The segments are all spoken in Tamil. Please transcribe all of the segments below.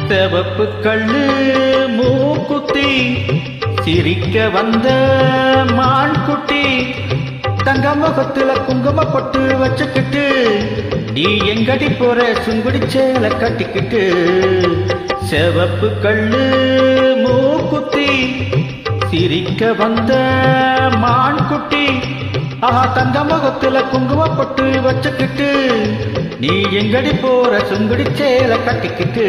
செவப்பு கள்ளு மூக்குத்தி சிரிக்க வந்த மான்குட்டி தங்க முகத்துல குங்கும பொட்டு வச்சுக்கிட்டு நீ எங்கடி போற சுங்குடி சேலை கட்டிக்கிட்டு செவப்பு கள்ளு மூக்குத்தி சிரிக்க வந்த மான்குட்டி தங்க முகத்துல குங்கும பொட்டு வச்சுக்கிட்டு நீ எங்கடி போற சுங்குடி சேலை கட்டிக்கிட்டு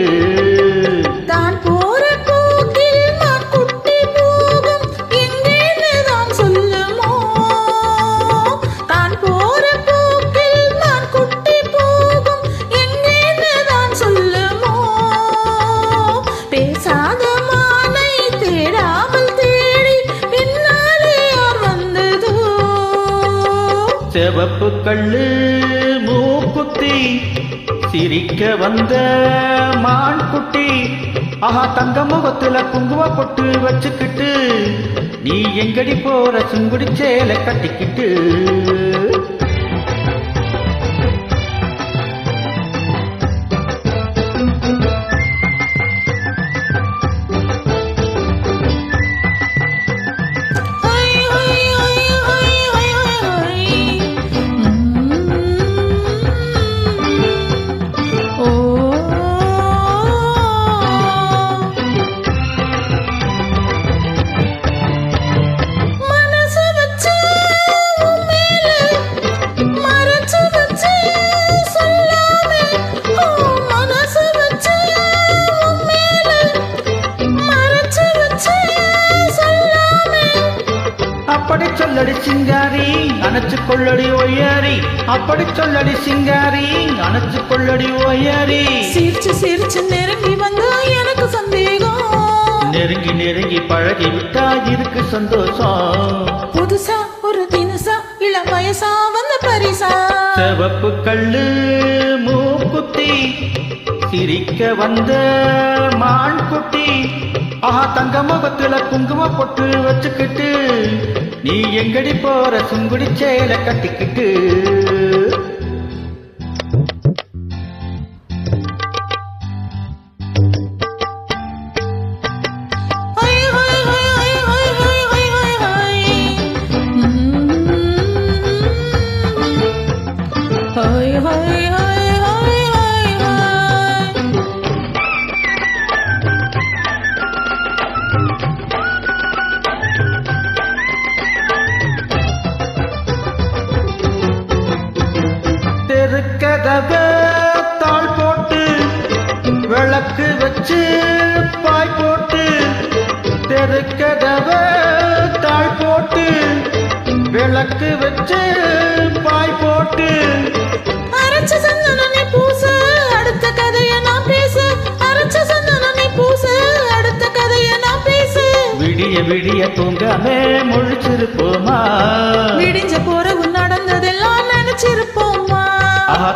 தான் போற போக்கில் நான் குட்டி போகும் எங்கேன்னு தான் சொல்லுமோ தான் போற போக்கில் நான் குட்டி போகும் எங்கேன்னு தான் சொல்லுமோ பேசாத மானை தேடாமல் தேடி பின்னாலே யார் வந்ததோ செவப்பு கள்ளு மூக்குத்தி சிரிக்க வந்த மான்குட்டி தங்க முகத்துல குங்கும பொட்டு வச்சுக்கிட்டு நீ எங்கடி போற சுங்குடி சேலை கட்டிக்கிட்டு அப்படி சொல்லடி சிங்காரி அணைச்சு கொள்ளடி ஒய்யாரி அப்படி சொல்லடி சிங்காரி அணைச்சு கொள்ளடி ஒய்யாரி சிரிச்சு சிரிச்சு நெருங்கி வந்தா எனக்கு சந்தேகம் நெருங்கி நெருங்கி பழகி விட்டா இருக்கு சந்தோஷம் புதுசா ஒரு தினசா இளம் வயசா வந்த பரிசா செவப்பு கள்ளு மூக்குத்தி சிரிக்க வந்த மான்குட்டி தங்க முகத்துல குங்கும பொட்டு வச்சுக்கிட்டு நீ எங்கடி போற சுங்குடி சேலை கட்டிக்கிட்டு தெருக்கதவை தாள் போட்டு விளக்கு வச்சு பாய் போட்டு தெருக்கதவை தாள் போட்டு விளக்கு வச்சு பாய் போட்டு அரைச்ச சந்தனனை பூச அடுத்த கதைய நான் பேச அரைச்ச சந்தனனை பூச அடுத்த கதைய நான் பேச விடிய விடிய தூங்காமே முழிச்சிருப்போமா விடிஞ்ச போறவு நடந்ததெல்லாம் நினைச்சிருப்போமா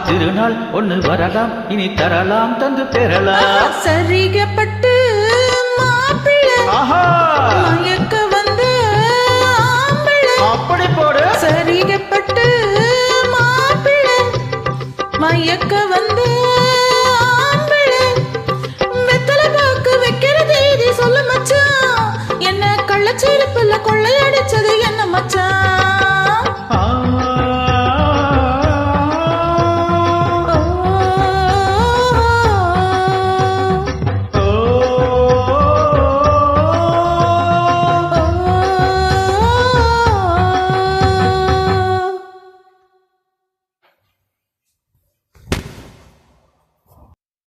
திருநாள் ஒண்ணு வரலாம் இனி தரலாம் தந்து பெறலாம் சரிகப்பட்டு மாப்பிள்ளை மயக்க வந்து ஆம்பிள்ளை அப்படி போடு சரி